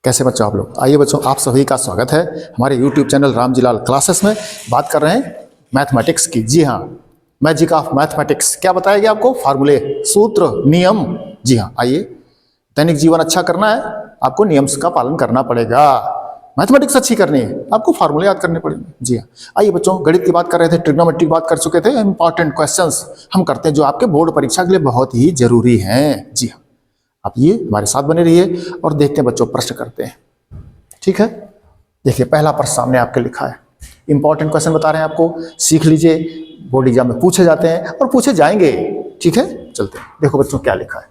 कैसे बच्चों आप लोग? आइए बच्चों, आप सभी का स्वागत है हमारे YouTube चैनल रामजीलाल क्लासेस में। बात कर रहे हैं मैथमेटिक्स की। जी हाँ, मैजिक ऑफ मैथमेटिक्स। क्या बताया गया आपको? फार्मूले, सूत्र, नियम। जी हाँ, आइए। दैनिक जीवन अच्छा करना है, आपको नियम्स का पालन करना पड़ेगा। मैथमेटिक्स अच्छी करनी है, आपको फार्मूले याद करने पड़ेंगे। जी हाँ, आइए बच्चों, गणित की बात कर रहे थे, ट्रिग्नोमेट्री की बात कर चुके थे। इंपॉर्टेंट क्वेश्चंस हम करते हैं जो आपके बोर्ड परीक्षा के लिए बहुत ही जरूरी हैं। जी हाँ, आप ये हमारे साथ बने रहिए और देखते हैं बच्चों, प्रश्न करते हैं। ठीक है, देखिए पहला प्रश्न सामने आपके लिखा है। इंपॉर्टेंट क्वेश्चन बता रहे हैं आपको, सीख लीजिए। बोर्ड एग्जाम में पूछे जाते हैं और पूछे जाएंगे। ठीक है, चलते हैं। देखो बच्चों क्या लिखा है।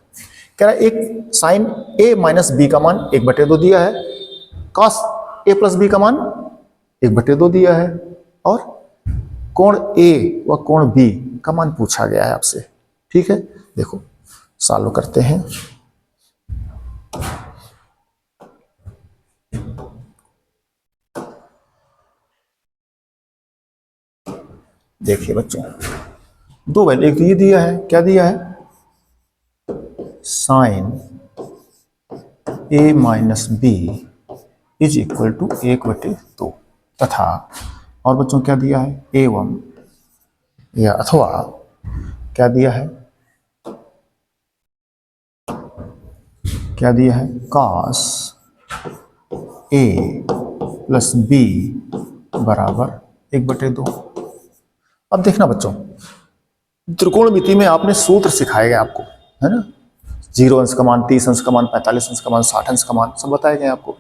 कह रहा है एक साइन a माइनस बी का मान 1/2 दिया है, कॉस a प्लस बी का मान 1/2 दिया है, और कोण a व कोण b का मान पूछा गया है आपसे। ठीक है, देखो सॉल्व करते हैं। देखिए बच्चों, दो वैल्यू, एक तो ये दिया है, क्या दिया है? Sine a minus B is equal to 1/2 तथा, और बच्चों क्या दिया है? एवं या अथवा क्या दिया है? क्या दिया है? cos a प्लस बी बराबर 1/2। अब देखना बच्चों, त्रिकोणमिति में आपने सूत्र सिखाए गए आपको, है ना? 0 अंश का मान, 30 अंश का मान, 45 अंश का मान, 60 अंश का मान, सब बताए गए आपको।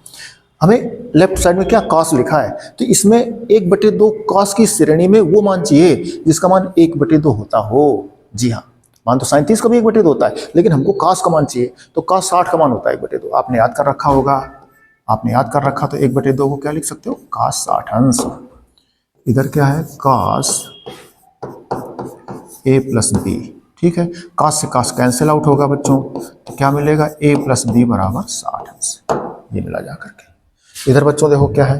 हमें लेफ्ट साइड में क्या कॉस लिखा है, तो इसमें 1/2 कॉस की श्रेणी में वो मान चाहिए जिसका मान 1/2 होता हो। जी हाँ, मान तो साइन 30 का भी 1/2 होता है, लेकिन हमको कॉस का मान चाहिए, तो कॉस 60 का मान होता है 1/2। आपने याद कर रखा होगा, आपने याद कर रखा, तो 1/2 को क्या लिख सकते हो? कॉस 60 अंश। इधर क्या है? Cos a plus B. ठीक है, कॉस से कॉस कैंसिल आउट होगा बच्चों, तो क्या मिलेगा? a प्लस बी बराबर 60 अंश। ये मिला जा करके। इधर बच्चों देखो क्या है,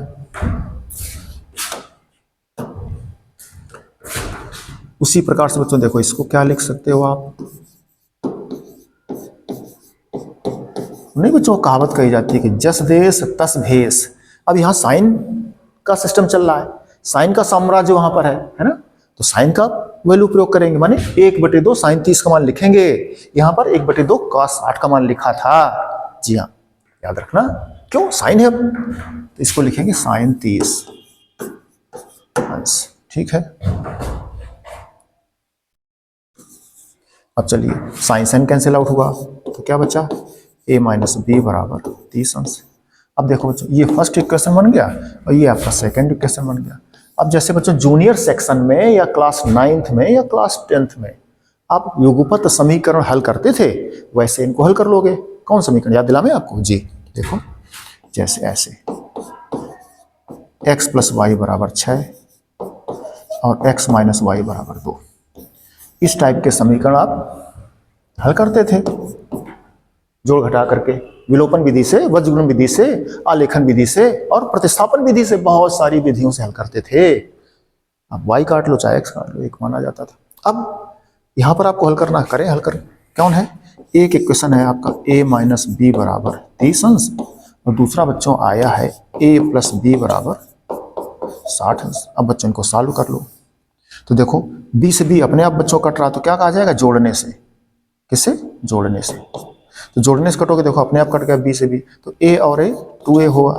उसी प्रकार से बच्चों देखो, इसको क्या लिख सकते हो आप? नहीं बच्चों, कहावत कही जाती है कि जस देश तस भेष। अब यहाँ साइन का सिस्टम चल रहा है, साइन का साम्राज्य वहां पर है ना? तो साइन का वैल्यू प्रयोग करेंगे, माने 1/2 साइन 30 का मान लिखेंगे। यहां पर 1/2 कॉस 60 का मान लिखा था। जी हाँ, याद रखना, क्यों? साइन है, तो इसको लिखेंगे साइन 30 अंश। ठीक है, अब चलिए, साइन साइन कैंसिल आउट हुआ, तो क्या बचा? a माइनस बी बराबर 30 अंश। अब देखो बच्चों, ये फर्स्ट इक्वेशन बन गया और ये आपका सेकंड इक्वेशन बन गया। अब जैसे बच्चों जूनियर सेक्शन में या क्लास 9th में या क्लास 10th में आप युगपत समीकरण हल करते थे, वैसे इनको हल कर लोगे। कौन समीकरण याद दिला मैं आपको? जी देखो, जैसे ऐसे x प्लस वाई बराबर 6 और x माइनस वाई बराबर 2, इस टाइप के समीकरण आप हल करते थे जोड़ घटा करके, विलोपन विधि से, वज्रगुणन विधि से, आलेखन विधि से और प्रतिस्थापन विधि से, बहुत सारी विधियों से हल करते थे। अब y काट लो चाहे x काट लो, एक माना जाता था। अब यहां पर आपको हल करना, करें हल करें। कौन है? एक इक्वेशन है आपका a माइनस बी बराबर 30 अंश, और दूसरा बच्चों आया है a प्लस बी बराबर 60 अंश। अब बच्चों को सॉल्व कर लो, तो देखो b से b अपने आप बच्चों कट रहा, तो क्या कहा जाएगा? जोड़ने से। किससे? जोड़ने से। तो जोड़ने से कटोगे, देखो अपने आप कट गया b से b, तो a और a 2a हुआ,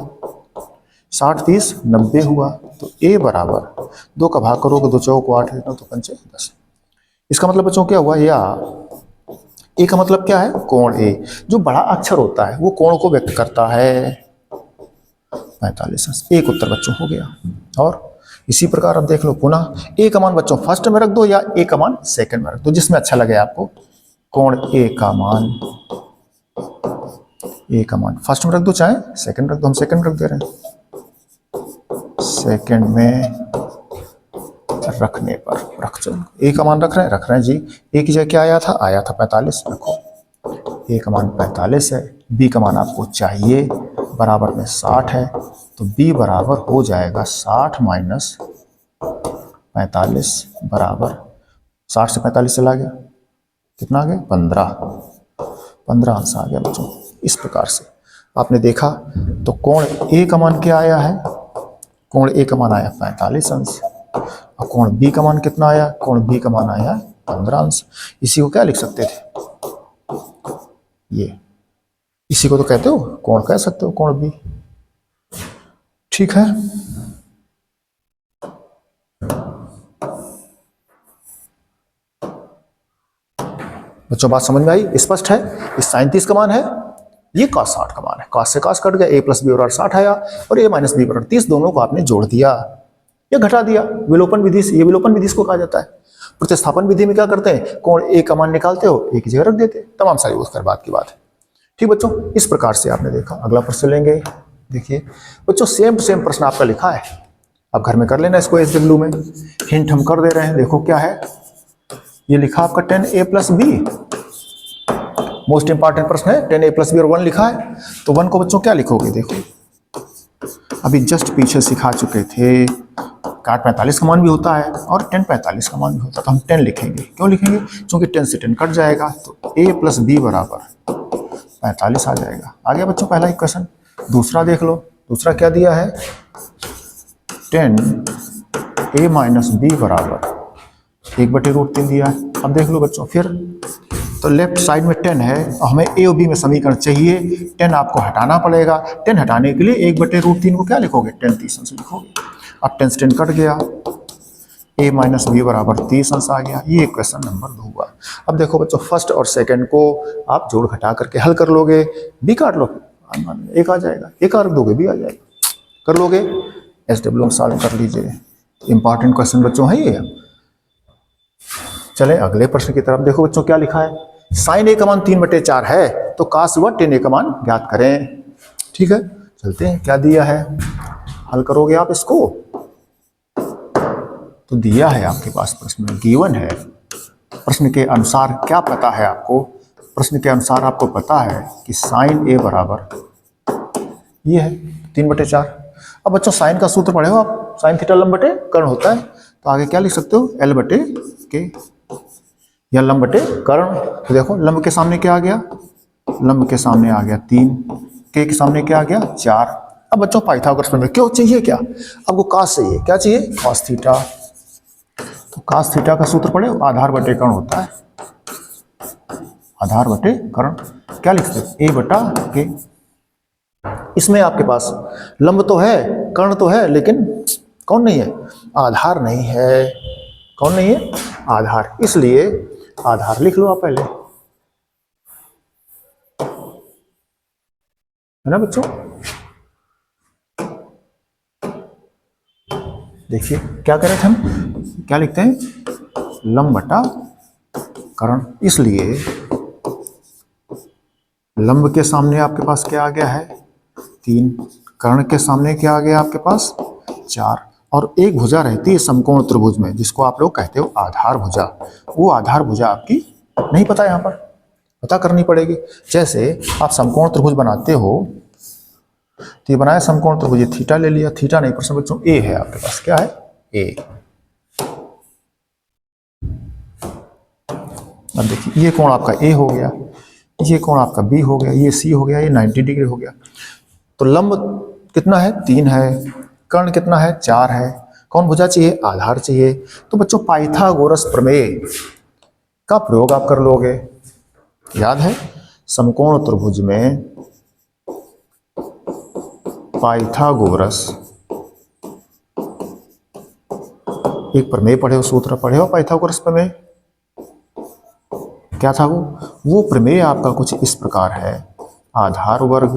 60 30 90 हुआ, तो a बराबर 2 का भाग करोगे, 2 चौक 8, 9 तो 5 10। इसका मतलब बच्चों क्या हुआ? या a का मतलब क्या है? कोण a। जो बड़ा अक्षर होता है वो कोण को व्यक्त करता है। 45 एक उत्तर बच्चों हो गया। और इसी प्रकार अब देख लो पुनः, a का मान बच्चों फर्स्ट में रख दो या a का मान सेकंड में रख दो, जिसमें अच्छा लगे आपको। कोण a का मान, a का मान फर्स्ट में रख दो चाहे सेकंड रख दो, हम सेकंड रख दे रहे हैं। सेकंड में रखने पर रख, चलो a का मान रख रहे हैं जी। a की जगह क्या आया था? आया था 45। रखो, a का मान 45 है, b का मान आपको चाहिए, बराबर में 60 है, तो b बराबर हो जाएगा 60 माइनस 45 बराबर 60 से 45 चला गया, कितना आ गया? 15 अंश आ गया बच्चों। इस प्रकार से आपने देखा तो कोण ए का मान क्या आया है, कोण ए का मान आया 45 अंश, और कोण बी का मान कितना आया, कोण बी का मान आया 15 अंश। इसी को क्या लिख सकते थे, ये इसी को तो कहते हो कोण कह सकते हो, कोण बी। ठीक है, बच्चों बात समझ में आई, स्पष्ट है। इस 37 का मान है, ये cos 60 का मान है, cos से cos कट गया, a प्लस बी बराबर 60 आया, और a माइनस बी बराबर 30, दोनों को आपने जोड़ दिया या घटा दिया विलोपन विधि से। ये विलोपन विधि को कहा जाता है। प्रतिस्थापन विधि में क्या करते हैं, कोण a का मान निकालते हो, एक जगह रख देते, तमाम सारी उसके बाद की बात है। ठीक बच्चों, इस प्रकार से आपने देखा। अगला प्रश्न लेंगे। देखिए बच्चों, सेम टू सेम प्रश्न आपका लिखा है, आप घर में कर लेना इसको SW में। हिंट हम कर दे रहे हैं, देखो क्या है, ये लिखा आपका 10a plus B, most important प्रश्न है। 10a प्लस बी और 1 लिखा है, तो 1 को बच्चों क्या लिखोगे, देखो अभी जस्ट पीछे सिखा चुके थे, काट 45 का मान भी होता है और 10 45 का मान भी होता है, तो हम 10 लिखेंगे। क्यों लिखेंगे, क्योंकि 10 से 10 कट जाएगा, तो a प्लस बी बराबर 45 आ जाएगा। आ गया बच्चों पहला इक्वेशन। दूसरा देख लो, दूसरा क्या दिया है, 10a माइनस बी बराबर 1/√3 दिया है। अब देख लो बच्चों फिर, तो लेफ्ट साइड में 10 है, हमें ए और बी में समीकरण चाहिए, 10 आपको हटाना पड़ेगा। 10 हटाने के लिए 1/√3 को क्या लिखोगे, 10 30 अंश लिखोगे। अब 10 से 10 कट गया, a माइनस बी बराबर 30 अंश आ गया। ये क्वेश्चन नंबर 2 हुआ। अब देखो बच्चों, फर्स्ट और सेकंड को आप जोड़ घटा करके हल कर लोगे, बी काट लो, एक आ जाएगा, एक रख दोगे बी आ जाएगा, कर लोगे। SW में सॉल्व कर लीजिए। इंपॉर्टेंट क्वेश्चन बच्चों है ये। चले अगले प्रश्न की तरफ। देखो बच्चों क्या लिखा है, साइन ए का मान 3/4 है, तो काश व 10a का मान ज्ञात करें। ठीक है, चलते हैं, क्या दिया है, हल करोगे आप इसको। तो दिया है आपके पास प्रश्न में, गिवन है, प्रश्न के अनुसार क्या पता है आपको, प्रश्न के अनुसार आपको पता है कि साइन ए बराबर ये है 3/4। अब बच्चों साइन का सूत्र पढ़े हो आप, साइन थीटा लंब बटे कर्ण होता है, तो आगे क्या लिख सकते हो, L बटे के, या लंब बटे कर्ण। तो देखो लंब के सामने क्या आ गया, लंब के सामने आ गया 3, के सामने क्या आ गया 4। अब बच्चों पाइथागोरस प्रमेय क्यों चाहिए, क्या आपको कास चाहिए, क्या चाहिए, कॉस थीटा। तो कास थीटा का सूत्र पढ़े, आधार बटे कर्ण होता है, आधार बटे कर्ण। क्या लिखते हैं, ए बटा के। इसमें आपके पास लंब तो है, कर्ण तो है, लेकिन कौन नहीं है, आधार नहीं है। कौन नहीं है, आधार, इसलिए आधार लिख लो आप पहले, है ना बच्चों। देखिए क्या करें थे हम, क्या लिखते हैं, लंब बटा कर्ण, इसलिए लंब के सामने आपके पास क्या आ गया है 3, कर्ण के सामने क्या आ गया आपके पास 4, और एक भुजा रहती है समकोण त्रिभुज में, जिसको आप लोग कहते हो आधार भुजा। वो आधार भुजा आपकी नहीं पता, यहाँ पर पता करनी पड़ेगी। जैसे आप समकोण त्रिभुज बनाते हो, तो ये बनाया समकोण त्रिभुज, ये थीटा ले लिया, थीटा नहीं प्रश्न बच्चों ए है आपके पास, क्या है ए। अब देखिए ये कोण आपका ए हो गया, ये कोण आपका बी हो गया, ये सी हो गया, ये 90 डिग्री हो गया। तो लंब कितना है 3 है, कर्ण कितना है 4 है, कौन भुजा चाहिए, आधार चाहिए। तो बच्चों पाइथागोरस प्रमेय का प्रयोग आप कर लोगे। याद है, समकोण त्रिभुज में पाइथागोरस एक प्रमेय पढ़े हो, सूत्र पढ़े हो पाइथागोरस प्रमेय। क्या था वो प्रमेय आपका कुछ इस प्रकार है, आधार वर्ग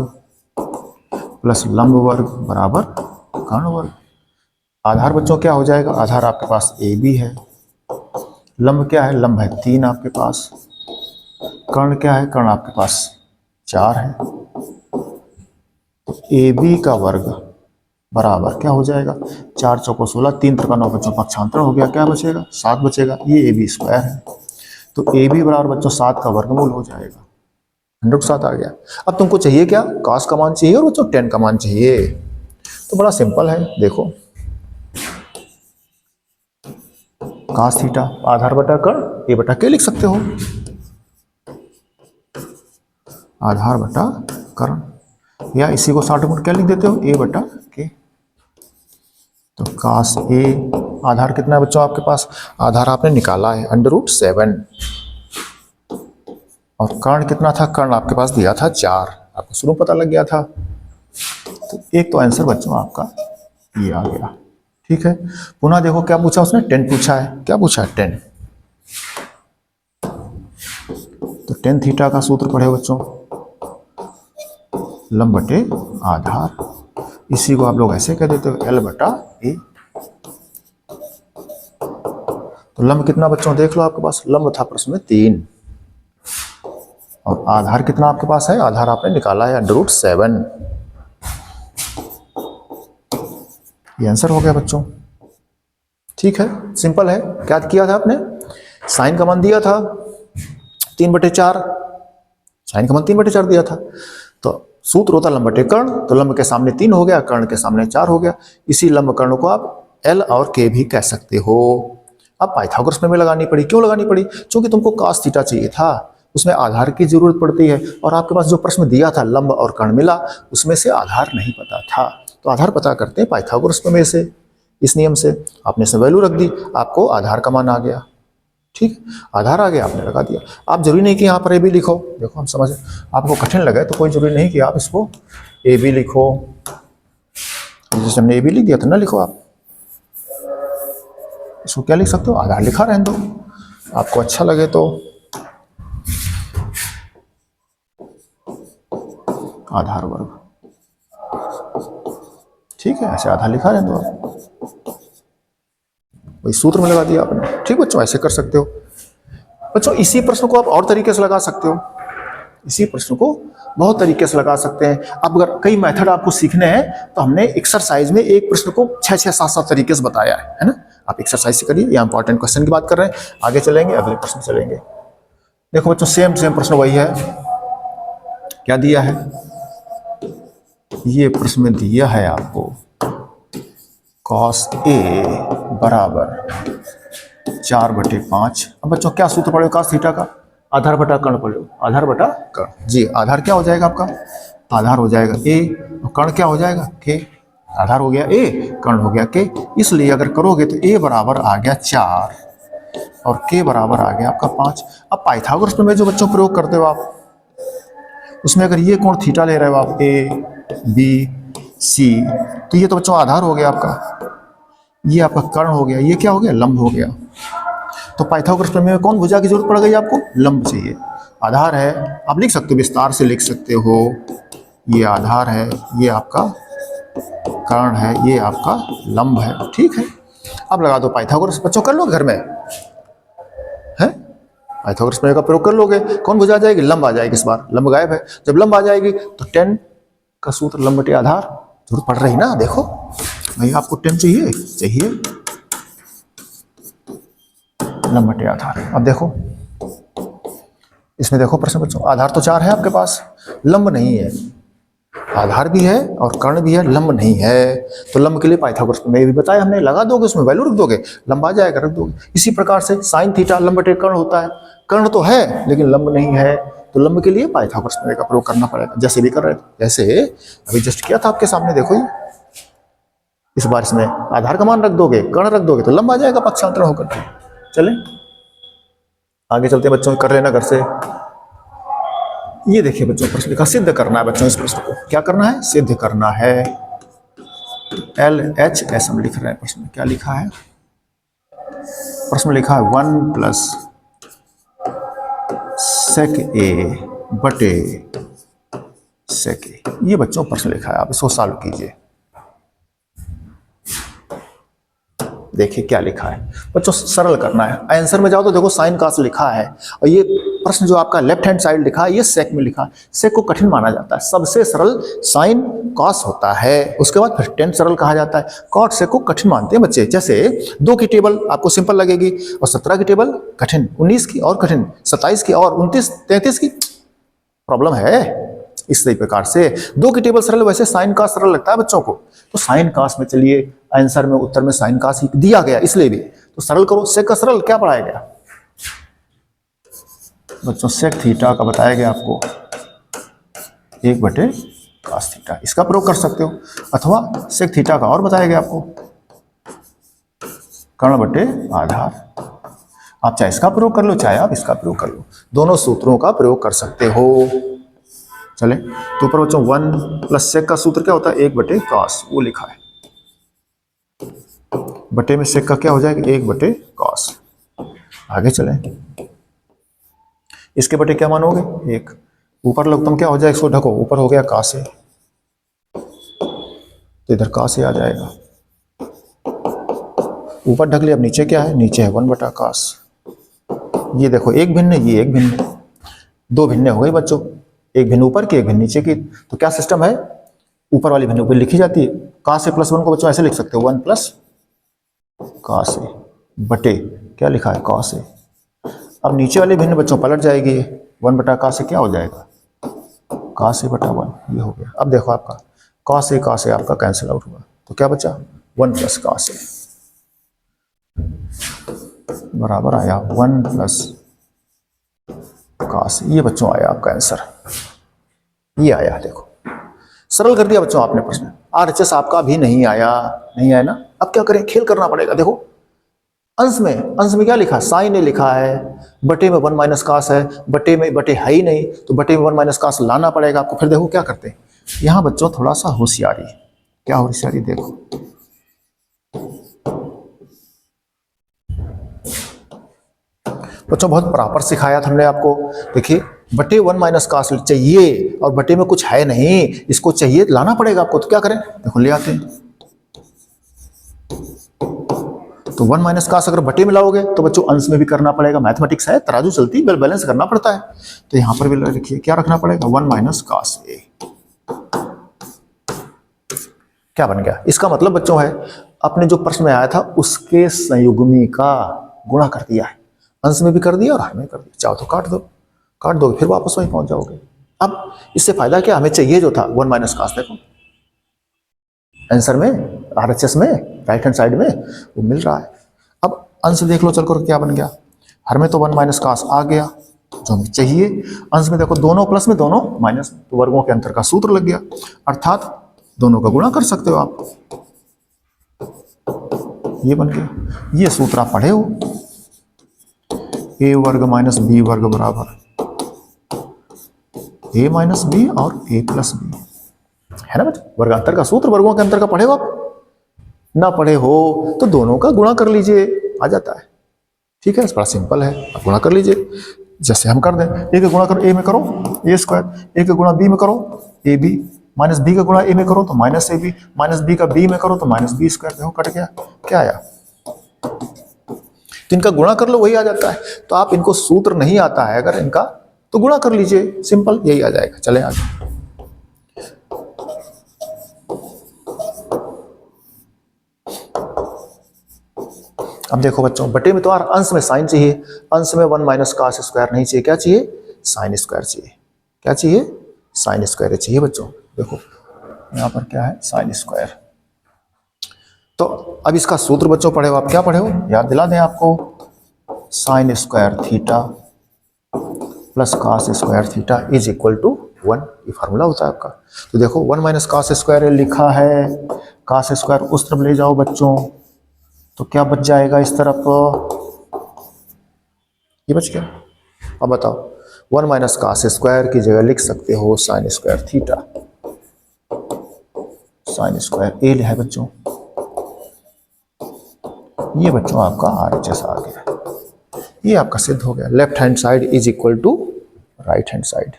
प्लस लंब वर्ग बराबर कर्ण वर्ग। आधार बच्चों क्या हो जाएगा, आधार आपके पास ए बी है, लंब क्या है, लंब है 3 आपके पास, कर्ण क्या है, कर्ण आपके पास 4 है। तो ए बी का वर्ग बराबर क्या हो जाएगा, 4 चौको 16, 3 त्रिका 9 बच्चों पक्षांतर हो गया, क्या बचेगा 7 बचेगा, ये ए बी स्क्वायर है। तो ए बी बराबर बच्चों 7 का वर्गमूल हो जाएगा, 100 आ गया। अब तुमको चाहिए क्या, cos का मान चाहिए और बच्चों tan का मान चाहिए। तो बड़ा सिंपल है, देखो cos थीटा आधार बटा कर्ण ए बटा के लिख सकते हो, आधार बटा कर्ण। या इसी को शॉर्ट में क्या लिख देते हो, ए बटा के। तो cos ए आधार कितना है बच्चों आपके पास, आधार आपने निकाला है √7 और कर्ण कितना था, कर्ण आपके पास दिया था 4, आपको शुरू पता लग गया था। तो एक तो आंसर बच्चों आपका ये आ गया। ठीक है, पुनः देखो क्या पूछा उसने, 10 पूछा है। क्या पूछा है, 10। तो tan थीटा का सूत्र पढ़े बच्चों, लंब बटे आधार, इसी को आप लोग ऐसे कह देते हो L बटा ए। तो लंब कितना बच्चों देख लो, आपके पास लंब था प्रश्न में 3 और आधार कितना आपके पास है, आधार आपने निकाला है √7। ये आंसर हो गया बच्चों। ठीक है, सिंपल है। क्या किया था आपने, साइन का मान दिया था 3/4, साइन का मान 3/4 दिया था। तो सूत्र होता लंब बटे कर्ण, तो लंब के सामने 3 हो गया, कर्ण के सामने 4 हो गया। इसी लंब कर्ण को आप L और K भी कह सकते हो। अब पाइथागोरस में लगानी पड़ी, क्यों लगानी पड़ी, क्योंकि तुमको cos थीटा चाहिए था, उसमें आधार की जरूरत पड़ती है और आपके पास जो प्रश्न दिया था लंब और कर्ण मिला, उसमें से आधार नहीं पता था। तो आधार पता करते हैं पाइथागोरस में से, इस नियम से आपने इसमें वैल्यू रख दी, आपको आधार का मान आ गया। ठीक, आधार आ गया, आपने लगा दिया। आप जरूरी नहीं कि यहाँ पर ए बी लिखो, देखो हम समझ, आपको कठिन लगे तो कोई जरूरी नहीं कि आप इसको ए बी लिखो, जैसे हमने ए बी लिख दिया था ना लिखो, आप इसको क्या लिख सकते हो, आधार लिखा रहने दो, आपको अच्छा लगे तो। आधार वर्ग, ठीक है, ऐसे आधार लिखा रहने दो आप, वही सूत्र में लगा दिया आपने। ठीक बच्चों, ऐसे कर सकते हो बच्चों। इसी प्रश्न को आप और तरीके से लगा सकते हो, इसी प्रश्न को बहुत तरीके से लगा सकते हैं। अब अगर कई मेथड आपको सीखने हैं तो हमने एक्सरसाइज में एक प्रश्न को 6-6, 7-7 तरीके से बताया है ना। आप एक्सरसाइज से करिए, या इंपॉर्टेंट क्वेश्चन की बात कर रहे हैं, आगे चलेंगे अगले प्रश्न चलेंगे। देखो बच्चों, सेम प्रश्न वही है। क्या दिया है, ये प्रश्न में दिया है आपको cos A बराबर 4/5। अब बच्चों क्या सूत्र पढ़े cos थीटा का, आधार बटा कर्ण पढ़े, आधार बटा कर्ण। जी, आधार क्या हो जाएगा आपका, आधार हो जाएगा A और कर्ण क्या हो जाएगा K। आधार हो गया A, कर्ण हो गया K, इसलिए अगर करोगे तो A बराबर आ गया 4 और K बराबर आ गया आपका 5। अब पाइथागोरस में जो बच्चों प्रयोग करते हो आप, उसमें अगर ये कोण थीटा ले रहे हो आप A B C, तो ये तो बच्चों आधार हो गया आपका, ये आपका कर्ण हो गया, ये क्या हो गया, लंब हो गया। तो पाइथागोरस प्रमेय में कौन भुजा की जरूरत पड़ गई आपको, लंब चाहिए। आधार है, आप लिख सकते हो, विस्तार से लिख सकते हो, ये आधार है, ये आपका कर्ण है, ये आपका लंब है। ठीक है, अब लगा दो पाइथागोरस, बच्चों कर लो घर में है, पाइथागोरस प्रमेय का प्रयोग कर लोगे, कौन भुजा आ जाएगी, लंब आ जाएगी। इस बार लंब गायब है, जब लंब आ जाएगी तो 10 का सूत्र लंब बटे आधार, जरूरत पड़ रही ना। देखो भाई, आपको 10 चाहिए लंब बटे आधार। अब देखो इसमें, देखो प्रश्न बच्चों, आधार तो 4 है आपके पास, लंब नहीं है, आधार भी है और कर्ण भी है, लंब नहीं है। तो लंब के लिए पाइथागोरस प्रमेय भी बताया हमने, लगा दोगे, उसमें वैल्यू रख दोगे, लंब आ जाएगा, रख दोगे। इसी प्रकार से साइन थीटा लंब बटे कर्ण होता है, कर्ण तो है लेकिन लंब नहीं है, तो लंब के लिए पाइथागोरस प्रमेय का प्रयोग करना पड़ेगा, जैसे भी कर रहे थे, जैसे अभी जस्ट किया था आपके सामने। देखो ये इस बार इसमें आधार का मान रख दोगे, कर्ण रख दोगे, तो लंब आ जाएगा पक्षांतर होकर के। चले आगे चलते हैं बच्चों, कर लेना घर से। ये देखिए बच्चों, प्रश्न लिखा, सिद्ध करना है बच्चों, इस प्रश्न को क्या करना है, सिद्ध करना है। LHS हम लिख रहे हैं, प्रश्न में क्या लिखा है, प्रश्न में लिखा है 1 + sec A बटे sec A। ये बच्चों प्रश्न लिखा है, आप इसको सॉल्व कीजिए। देखिए क्या लिखा है बच्चों, सरल करना है। आंसर में जाओ तो देखो साइन कास लिखा है, और ये प्रश्न जो आपका लेफ्ट हैंड साइड लिखा है, ये सेक में लिखा है। सेक को कठिन माना जाता है, सबसे सरल साइन कॉस होता है, उसके बाद फिर टेन सरल कहा जाता है। कॉट सेक को कठिन मानते हैं बच्चे, जैसे 2 की टेबल आपको सिंपल लगेगी और 17 की टेबल कठिन, 19 की और कठिन, 27 की और 29, 33 की प्रॉब्लम है। इसी प्रकार से 2 की टेबल सरल, वैसे साइन कास सरल लगता है बच्चों को, तो साइन कास में चलिए आंसर में, उत्तर में साइन कास ही दिया गया, इसलिए भी तो सरल करो। सेक का सरल क्या पढ़ाया गया बच्चों, सेक थीटा का बताया गया आपको 1/2 cos थीटा, इसका प्रयोग कर सकते हो, अथवा sec थीटा का और बताया गया आपको, कर्ण बटे आधार। आप चाहे इसका प्रयोग कर लो, चाहे आप इसका प्रयोग कर लो, दोनों सूत्रों का प्रयोग कर सकते हो। चले तो ऊपर बच्चों 1 प्लस सेक का सूत्र क्या होता है, 1 बटे कॉस, वो लिखा है, बटे में सेक का क्या हो जाएगा, 1 बटे कॉस। आगे चले, इसके बटे क्या मानोगे, 1, ऊपर लघुत्तम क्या हो जाएगा, इसको ढको, ऊपर हो गया का से, तो इधर का से आ जाएगा, ऊपर ढक लिया, अब नीचे क्या है, नीचे है 1 बटा कास। ये देखो एक भिन्न, ये एक भिन्न, दो भिन्न हो गई बच्चों, एक भिन्न ऊपर की, एक भिन्न नीचे की। तो क्या सिस्टम है, ऊपर वाली भिन्न ऊपर लिखी जाती है, का से प्लस 1 को बच्चों ऐसे लिख सकते हो, 1 प्लस का से बटे क्या लिखा है, का से। अब नीचे वाली भिन्न बच्चों पलट जाएगी, 1 बटा का से क्या हो जाएगा, का से बटा 1, ये हो गया। अब देखो आपका का से आपका कैंसिल आउट हुआ, तो क्या बचा, 1 प्लस का से बराबर आया 1 प्लस का से। ये बच्चों आया आपका आंसर, ये आया, देखो सरल कर दिया बच्चों आपने प्रश्न। आरएचएस आपका भी नहीं आया, नहीं आया ना, अब क्या करें, खेल करना पड़ेगा। देखो अंश में क्या लिखा, साइन ए लिखा है, बटे में 1 माइनस कास है, बटे में बटे है ही नहीं, तो बटे में 1 माइनस कास लाना पड़ेगा आपको। फिर देखो क्या करते हैं, यहां बच्चों थोड़ा सा होशियारी, क्या होशियारी, देखो बच्चों बहुत प्रॉपर सिखाया था हमने आपको। देखिए बटे 1 माइनस कास चाहिए और बटे में कुछ है नहीं, इसको चाहिए लाना पड़ेगा आपको, तो क्या करें, देखो ले आते हैं। तो 1 माइनस कास अगर बटे में लाओगे तो बच्चों अंश में भी करना पड़ेगा, मैथमेटिक्स है, तराजू चलती, बैलेंस करना पड़ता है। तो यहां पर भी रखिए, क्या रखना पड़ेगा, 1 माइनस कास ए, क्या बन गया, इसका मतलब बच्चों है अपने जो प्रश्न में आया था उसके संयुग्मी का गुणा कर दिया है, अंश में भी कर दिया और हर में कर दिया। चाहो तो काट दोगे फिर वापस वहीं पहुंच जाओगे। अब इससे फायदा क्या, हमें चाहिए जो था 1 माइनस कास, देखो आंसर में, आरएचएस में राइट हैंड साइड में वो मिल रहा है। अब अंश देख लो चलकर क्या बन गया, हर में तो 1 माइनस कास आ गया जो हमें चाहिए, अंश में देखो दोनों प्लस में दोनों माइनस, तो वर्गों के अंतर का सूत्र लग गया, अर्थात दोनों का गुणा कर सकते हो आप, ये बन गया। ये सूत्र आप पढ़े हो, ए वर्ग माइनस बी वर्ग बराबर ए माइनस बी और ए प्लस बी, है ना बच्चों, वर्गांतर का सूत्र, वर्गों के अंतर का पढ़े हो आप, ना पढ़े हो तो दोनों का गुणा कर लीजिए, आ जाता है। ठीक है, बड़ा सिंपल है, आप गुणा कर लीजिए, जैसे हम कर दें, ए का गुणा करो ए में करो ए स्क्वायर, ए का गुणा बी में करो ए बी, माइनस बी का गुणा ए में करो तो minus A B, minus B का बी में करो तो माइनस बी स्क्वायर। देखो कट गया, क्या आया, तो इनका गुणा कर लो वही आ जाता है। तो आप इनको सूत्र नहीं आता है अगर इनका, तो गुणा कर लीजिए, सिंपल यही आ जाएगा। चले आगे, अब देखो बच्चों बटे में तो अंश में साइन चाहिए, अंश में 1 माइनस कास स्क्वायर नहीं चाहिए, क्या चाहिए, साइन स्क्वायर चाहिए, क्या चाहिए, साइन स्क्वायर चाहिए बच्चों। देखो यहाँ पर क्या है, साइन स्क्वायर। तो अब इसका सूत्र बच्चों पढ़े हो आप, क्या पढ़े हो, याद दिला दें आपको, sine square theta plus cos square theta is equal to 1, ये फार्मूला होता है आपका। तो देखो 1 माइनस कास स्क्वायर लिखा है, कास स्क्वायर उस तरफ ले जाओ बच्चों, तो क्या बच जाएगा इस तरफ, ये बच गया। अब बताओ 1 माइनस कास स्क्वायर की जगह लिख सकते हो sine square theta, sine square A है बच्चों, ये बच्चों आपका आरएचएस आ गया, ये आपका सिद्ध हो गया। Left hand side is equal to right hand side,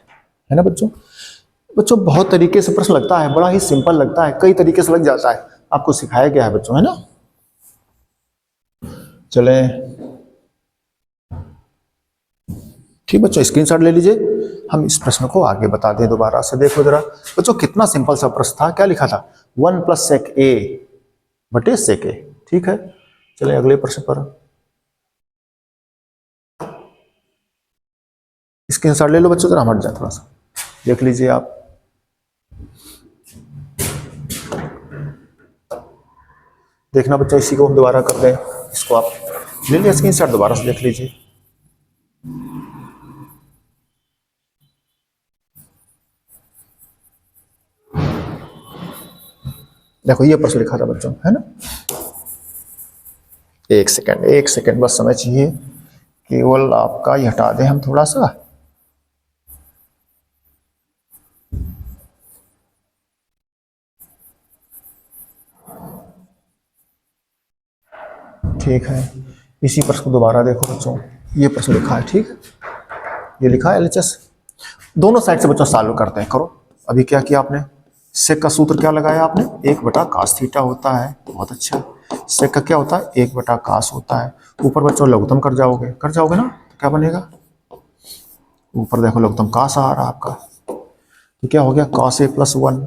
है ना बच्चों। बच्चों बहुत तरीके से प्रश्न लगता है, बड़ा ही सिंपल लगता है, कई तरीके से लग जाता है, आपको सिखाया गया है बच्चों, है ना। चले ठीक बच्चों, स्क्रीनशॉट ले लीजिए, हम इस प्रश्न को आगे बता दें दोबारा से। देखो जरा बच्चों कितना सिंपल सा प्रश्न था, क्या लिखा था, 1 प्लस सेक ए बटे सेक ए। ठीक है, चले अगले प्रश्न पर, स्क्रीनशॉट ले लो बच्चों, जरा हट जाए, थोड़ा सा देख लीजिए आप। देखना बच्चों, इसी को हम दोबारा कर दें, इसको आप ले लीजिए स्क्रीनशॉट, दोबारा से देख लीजिए। देखो ये प्रश्न लिखा था बच्चों, है ना। एक सेकंड बस समय चाहिए, केवल आपका ये हटा दें हम थोड़ा सा। ठीक है, इसी प्रश्न को दोबारा देखो बच्चों, ये प्रश्न लिखा है, ठीक है, ये लिखा है एलएचएस। दोनों साइड से बच्चों सॉल्व करते हैं, करो। अभी क्या किया आपने, सेक का सूत्र क्या लगाया आपने, 1/cos थीटा होता है, बहुत अच्छा। सेक का क्या होता है, 1/cos होता है। ऊपर बच्चों लघुत्तम कर जाओगे ना, तो क्या बनेगा, ऊपर देखो लघुत्तम cos आ रहा आपका, तो क्या हो गया cos a + 1,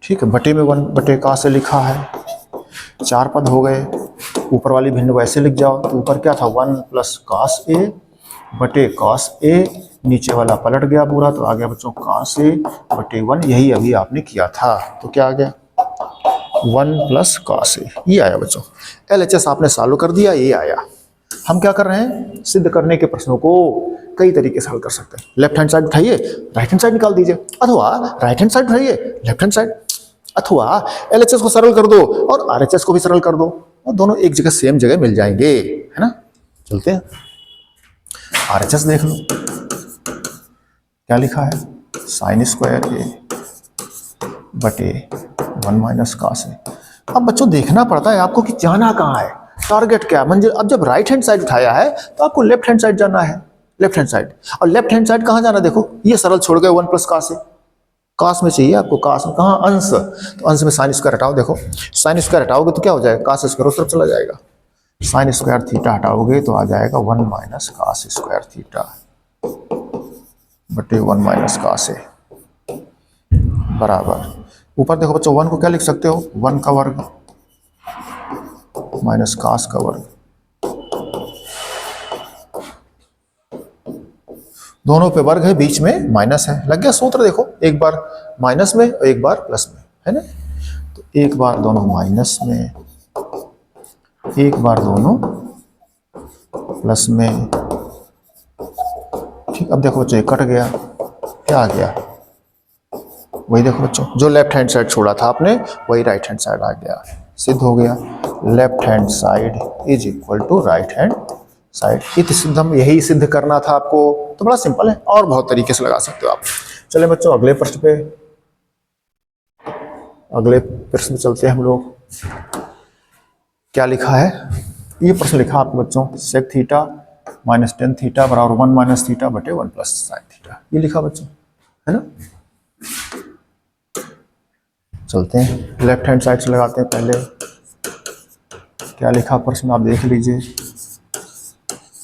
ठीक है, बटे में 1/cos a लिखा है, 4 पद हो गए। ऊपर वाली भिन्न वैसे लिख जाओ, तो ऊपर क्या था 1 + cos a बटे cos a, नीचे वाला पलट गया पूरा, तो आ गया बच्चों cos a बटे 1, यही अभी आपने किया था, तो क्या आ गया 1 + cos a, ये आया बच्चों। एलएचएस आपने सॉल्व कर दिया, ये आया। हम क्या कर रहे हैं, सिद्ध करने के प्रश्नों को कई तरीके से हल कर सकते हैं। लेफ्ट हैंड साइड उठाइए, राइट हैंड साइड निकाल दीजिए, अथवा राइट हैंड साइड उठाइए, लेफ्ट हैंड साइड, अथवा एलएचएस को सरल कर दो और आरएचएस को भी सरल कर दो, और दोनों एक जगह सेम जगह मिल जाएंगे, है ना। चलते हैं, आरएचएस देख लो क्या लिखा है, sin² a बटे 1 - cos a। अब बच्चों देखना पड़ता है आपको कि जाना कहाँ है, टारगेट क्या है। म्हणजे अब जब राइट हैंड साइड उठाया है तो आपको लेफ्ट हैंड साइड जाना है, लेफ्ट हैंड साइड। और लेफ्ट हैंड साइड कहाँ जाना, देखो ये सरल छोड़ गए 1 + cos a, cos में चाहिए आपको, cos में कहाँ, अंश, तो अंश में sin² हटाओ, देखो sin² हटाओगे तो क्या हो जाएगा, cos² उस तरफ चला जाएगा, sin² थीटा हटाओगे तो आ जाएगा 1 - cos² थीटा बटे 1 - cos a बराबर, ऊपर देखो बच्चों 1 को क्या लिख सकते हो, 1 का वर्ग माइनस cos का वर्ग, दोनों पे वर्ग है, बीच में माइनस है, लग गया सूत्र। देखो एक बार माइनस में और एक बार प्लस में, है ना, तो एक बार दोनों माइनस में, एक बार दोनों प्लस में, ठीक। अब देखो बच्चों ये कट गया, क्या आ गया, वही देखो बच्चों जो लेफ्ट हैंड साइड छोड़ा था आपने वही राइट हैंड साइड आ गया, सिद्ध हो गया, left hand side is equal to right hand side. इति सिद्धम, यही सिद्ध करना था आपको, तो बड़ा सिंपल है, और बहुत तरीके से लगा सकते हो आप। चले बच्चों अगले प्रश्न पे, अगले प्रश्न चलते हैं हम लोग। क्या लिखा है, ये प्रश्न लिखा आपको बच्चों, sec theta minus tan theta बराबर 1 - थीटा बटे 1 + sin थीटा, ये लिखा बच्चों, है ना। चलते हैं लेफ्ट हैंड साइड से लगाते हैं पहले, क्या लिखा प्रश्न आप देख लीजिए,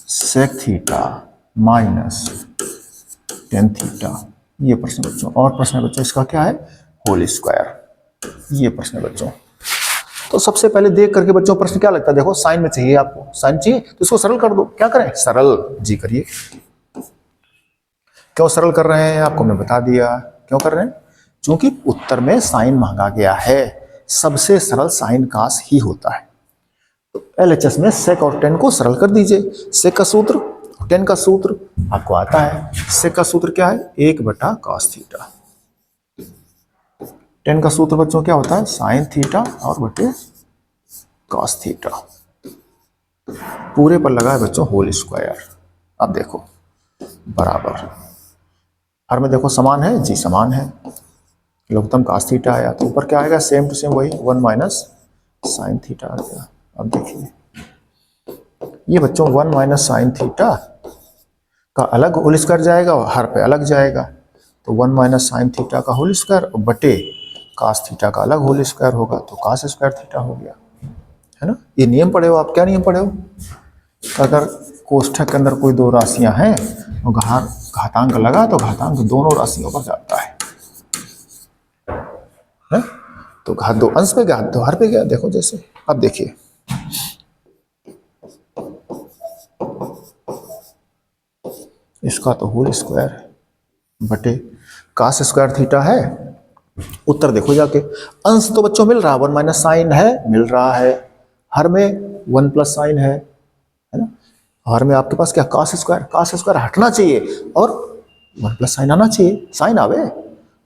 sec theta minus tan theta, ये प्रश्न बच्चों। और प्रश्न बच्चों इसका क्या है, होल स्क्वायर, ये प्रश्न बच्चों। तो सबसे पहले देख करके बच्चों प्रश्न क्या लगता है, देखो साइन में चाहिए आपको, साइन चाहिए तो इसको सरल कर दो, क्या करें, सरल जी करिए। क्यों सरल कर रहे हैं आपको मैं बता दिया, क्यों कर रहे हैं, क्योंकि उत्तर में साइन मांगा गया है, सबसे सरल साइन cos ही होता है। तो एलएचएस में sec और tan को सरल कर दीजिए, sec का सूत्र tan का सूत्र आपको आता है, sec का सूत्र क्या है, 1/cos थीटा, tan का सूत्र बच्चों क्या होता है, sin थीटा और बटे cos थीटा, पूरे पर लगा है बच्चों होल स्क्वायर। अब देखो बराबर, हर में देखो समान है जी, समान है, लघुत्तम cos थीटा आया, तो ऊपर क्या आएगा, सेम टू सेम वही 1 - sin थीटा आ गया। अब देखिए ये बच्चों 1 - sin थीटा का अलग होल स्क्वायर जाएगा और हर पे अलग जाएगा, तो 1 - sin थीटा का होल स्क्वायर और बटे cos थीटा का अलग होल स्क्वायर होगा, तो cos² थीटा हो गया, है ना। ये नियम पढ़े हो आप, क्या नियम पढ़े हो, अगर कोष्ठक के अंदर कोई दो राशियां हैं और घातांक लगा तो घातांक दोनों राशियों पर जाता है, तो घात दो अंश पे गया, दो हर पे गया, देखो जैसे। अब देखिए इसका तो होल स्क्वायर है बटे cos² थीटा है, उत्तर देखो जाके, अंश तो बच्चों मिल रहा है, 1 - sin है मिल रहा है, हर में 1 + sin है ना, हर में आपके पास क्या cos² हटना चाहिए और 1 + sin आना चाहिए, sin आवे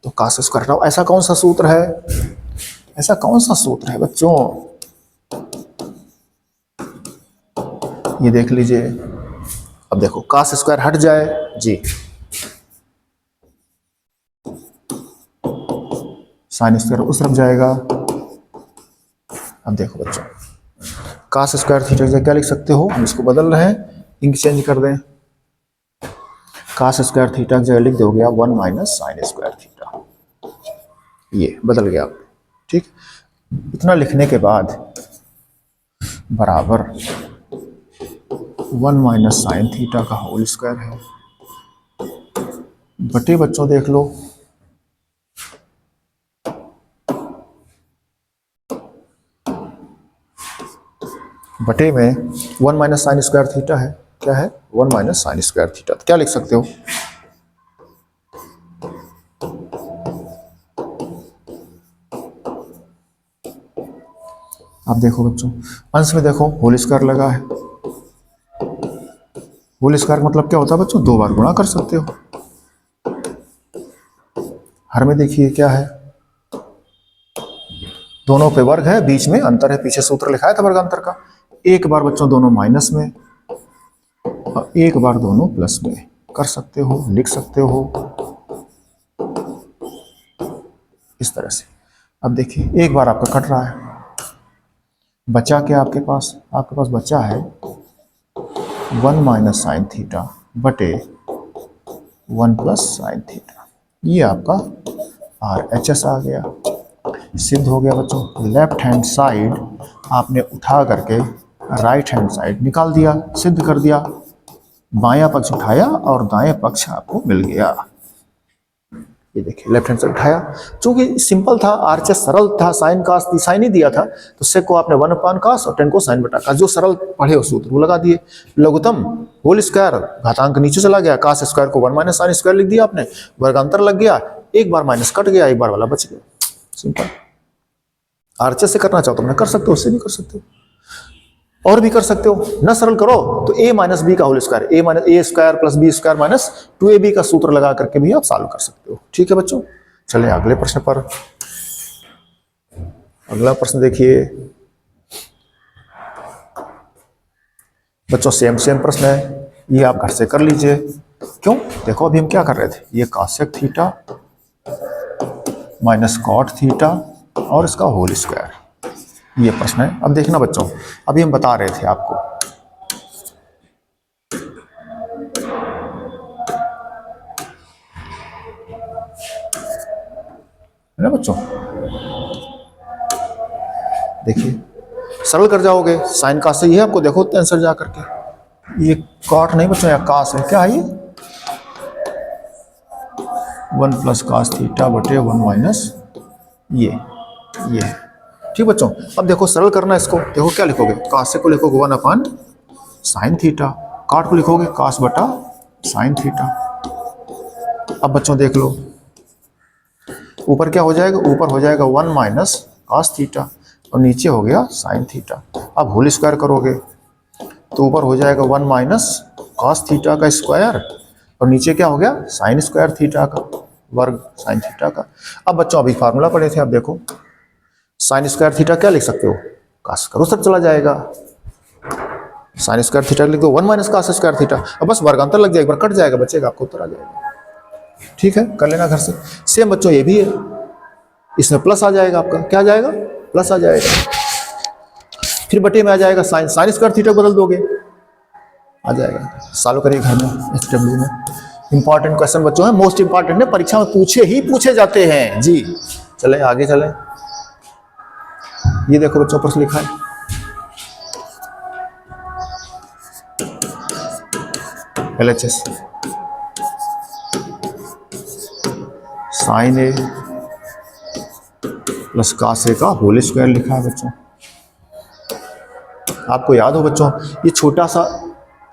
तो cos² हटाओ। ऐसा कौन सा सूत्र है, ऐसा कौन सा सूत्र है बच्चों, ये देख लीजिए। अब देखो कास स्क्वायर हट जाए जी, साइन स्क्वायर उस तरफ जाएगा। अब देखो बच्चों, कास स्क्वायर थीटा से क्या लिख सकते हो, हम इसको बदल रहे हैं, इंक चेंज कर दें। कास स्क्वायर थीटा की जगह लिख दोगे आप 1 माइनस साइन स्क्वायर थीटा, ये बदल गया। ठीक, इतना लिखने के बाद बराबर 1 माइनस साइन थीटा का होल स्क्वायर है बटे बच्चों देख लो बटे में 1 माइनस साइन स्क्वायर थीटा है, क्या है 1 माइनस साइन स्क्वायर थीटा, तो क्या लिख सकते हो, आप देखो बच्चों अंश में देखो होल स्क्वायर लगा है, होल स्क्वायर मतलब क्या होता है बच्चों, 2 बार गुणा कर सकते हो। हर में देखिए क्या है, दोनों पे वर्ग है, बीच में अंतर है, पीछे सूत्र लिखा है था वर्ग अंतर का। एक बार बच्चों दोनों माइनस में और एक बार दोनों प्लस में कर सकते हो, लिख सकते हो इस तरह से। अब देखिए एक बार आपका कट रहा है, बचा क्या आपके पास बचा है 1 माइनस साइन थीटा बटे 1 प्लस साइन थीटा, ये आपका RHS आ गया। सिद्ध हो गया बच्चों, लेफ्ट हैंड साइड आपने उठा करके राइट हैंड साइड निकाल दिया, सिद्ध कर दिया, बायां पक्ष उठाया और दाएं पक्ष आपको मिल गया। ये देखिए लेफ्ट हैंड साइड उठाया, चूंकि सिंपल था, RHS सरल था, साइन कास साइन ही दिया था, तो सेक को आपने 1 अपान कास और 10 को साइन बटा कास, जो सरल पढ़े हो सूत्र वो लगा दिए। लघुत्तम होल स्क्वायर घातांक नीचे चला गया, कास स्क्वायर को 1 माइनस साइन स्क्वायर लिख दिया आपने, वर्गांतर लग गया, एक बार माइनस कट गया, एक बार वाला बच गया, सिंपल। RHS से करना चाहो तो मैं कर सकते हो, उससे भी कर सकते हो, और भी कर सकते हो, ना सरल करो तो a माइनस बी का whole square, a minus A square plus B square minus 2ab का सूत्र लगा करके भी आप सॉल्व कर सकते हो। ठीक है बच्चों, चलिए अगले प्रश्न पर। अगला प्रश्न देखिए बच्चों, सेम प्रश्न है, ये आप घर से कर लीजिए। क्यों, देखो अभी हम क्या कर रहे थे, ये कासेक थीटा माइनस कॉट थीटा और इसका होल स्क्वायर, ये प्रश्न है। अब देखना बच्चों, अभी हम बता रहे थे आपको, है ना बच्चों, देखिए सरल कर जाओगे, साइन का सही है आपको, देखो आंसर जा करके, ये कॉट नहीं बच्चों, या कास है, क्या है ये 1 प्लस कास थीटा बटे 1 माइनस ये ठीक बच्चों। अब देखो सरल करना इसको, देखो क्या लिखोगे, कास को लिखोगे 1 अपान साइन थीटा, काट को लिखोगे कास बटा साइन थीटा। अब बच्चों देख लो ऊपर क्या हो जाएगा, ऊपर हो जाएगा 1 माइनस कास थीटा और नीचे हो गया साइन थीटा। अब होल स्क्वायर करोगे तो ऊपर हो जाएगा 1 माइनस कास थीटा का स्क्वायर और नीचे क्या हो गया साइन स्क्वायर थीटा का वर्ग साइन थीटा का। अब बच्चों अभी फार्मूला पढ़े थे, अब देखो साइन स्क्वायर थीटा क्या लिख सकते हो, कास करो सब चला जाएगा, साइन स्क्वायर थीटा लिख दो 1 माइनस कास स्क्वायर थीटा, अब बस वर्गांतर लग जाएगा, एक बार कट जाएगा, बचेगा आपको उत्तर आ जाएगा। ठीक है, कर लेना घर से। सेम बच्चों ये भी है, इसमें प्लस आ जाएगा, आपका क्या आ जाएगा प्लस आ जाएगा, फिर बटे में आ जाएगा साइन, साइन स्क्वायर थीटा बदल दोगे आ जाएगा। सॉल्व करिए घर में SW में। इंपॉर्टेंट क्वेश्चन बच्चों है, मोस्ट इंपॉर्टेंट है, परीक्षा में पूछे जाते हैं जी। चले आगे चले, ये देखो बच्चों प्रश्न लिखा है, LHS साइन ए प्लस कास ए का होल स्क्वायर लिखा है बच्चों। आपको याद हो बच्चों, ये छोटा सा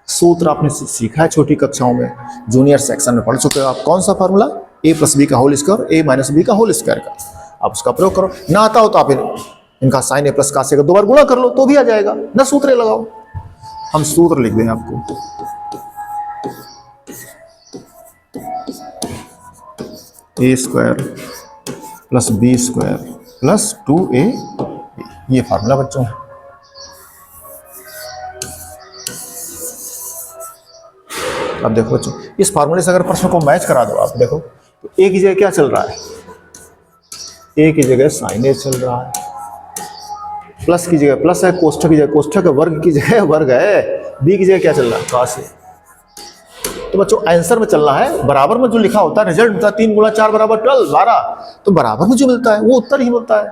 सूत्र आपने सीखा है छोटी कक्षाओं में, जूनियर सेक्शन में पढ़ चुके हो आप। कौन सा फार्मूला, a प्लस बी का whole square, a minus B का होल स्क्वायर का, आप उसका प्रयोग करो। ना आता हो तो आप इनका साइन ए प्लस कास ए का 2 बार गुणा कर लो तो भी आ जाएगा, ना सूत्र लगाओ। हम सूत्र लिख दें आपको, a square plus B square plus 2a, ये फार्मूला बच्चों है। अब देखो बच्चों, इस फार्मूले से अगर प्रश्न को मैच करा दो आप, देखो तो ए की जगह क्या चल रहा है, ए की जगह साइन ए चल रहा है, प्लस की जगह प्लस है, कोष्ठक की जगह कोष्ठक है, वर्ग की जगह वर्ग है, बी की जगह क्या चल रहा है, कॉस ए। तो बच्चों आंसर में चलना है, बराबर में जो लिखा होता है रिजल्ट होता है 3 × 4 = 12, तो बराबर में जो मिलता है वो उत्तर ही मिलता है।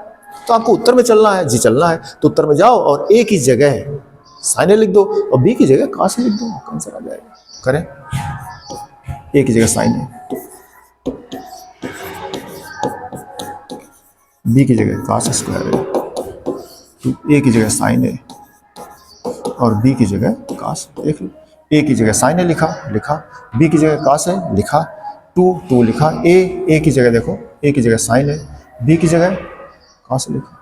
तो आपको उत्तर में चलना है जी, चलना है तो उत्तर में जाओ और ए की जगह साइन ए लिख दो और बी की जगह कॉस ए लिख दो, आंसर आ जाएगा। करें, ए की जगह साइन ए, बी की जगह कॉस स्क्वायर ए, तो ए की जगह साइन ए और बी की जगह कॉस, देख लो ए की जगह साइन ए लिखा, बी की जगह कॉस ए लिखा, 2 लिखा, ए की जगह देखो, ए की जगह साइन ए, बी की जगह कॉस लिखा।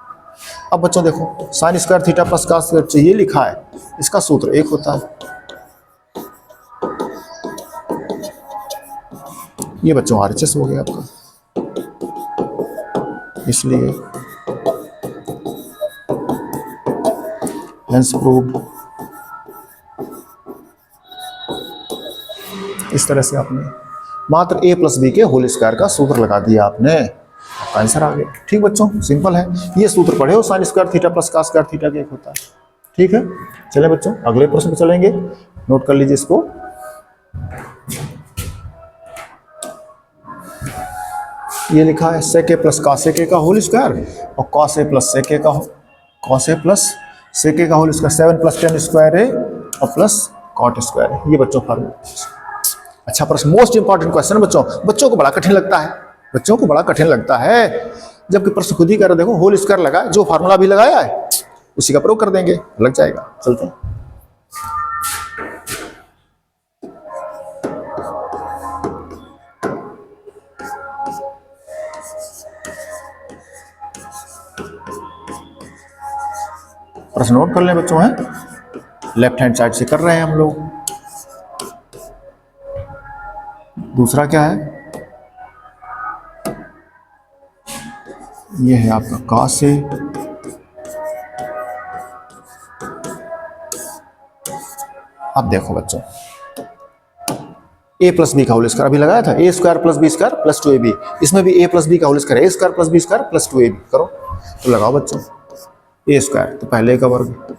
अब बच्चों देखो sign square theta plus cos square ये लिखा है, इसका सूत्र 1 होता है। ये बच्चों RHS हो गया आपका, इसलिए हेंस प्रूव्ड। इस तरह से आपने मात्र a + b के होल स्क्वायर का सूत्र लगा दिया आपने, आंसर आ गया। ठीक बच्चों, सिंपल है, ये सूत्र पढ़े हो, sine square theta plus cos square theta का 1 होता है। ठीक है, चले बच्चों अगले प्रश्न पे चलेंगे, नोट कर लीजिए इसको। ये लिखा है sec a + cos a का होल स्क्वायर और cos a + sec a का whole square, 7 + tan square a और प्लस cot स्क्वायर a, ये बच्चों फार्मूला। अच्छा प्रश्न, मोस्ट इंपॉर्टेंट क्वेश्चन बच्चों को बड़ा कठिन लगता है, बच्चों को बड़ा कठिन लगता है, जबकि प्रश्न खुद ही कर रहे, देखो होल स्क्वायर लगा, जो फार्मूला भी लगाया है उसी का प्रयोग कर देंगे, लग जाएगा। चलते हैं, प्रश्न नोट कर लें बच्चों, हैं लेफ्ट हैंड साइड से कर रहे हैं हम लोग। दूसरा क्या है, ये है आपका cos a, अब देखो बच्चों a + b का होल स्क्वायर अभी लगाया था, a² + b² + 2ab, इसमें भी a + b का whole square, a² + b² + 2ab करो, तो लगाओ बच्चों a² तो पहले का वर्ग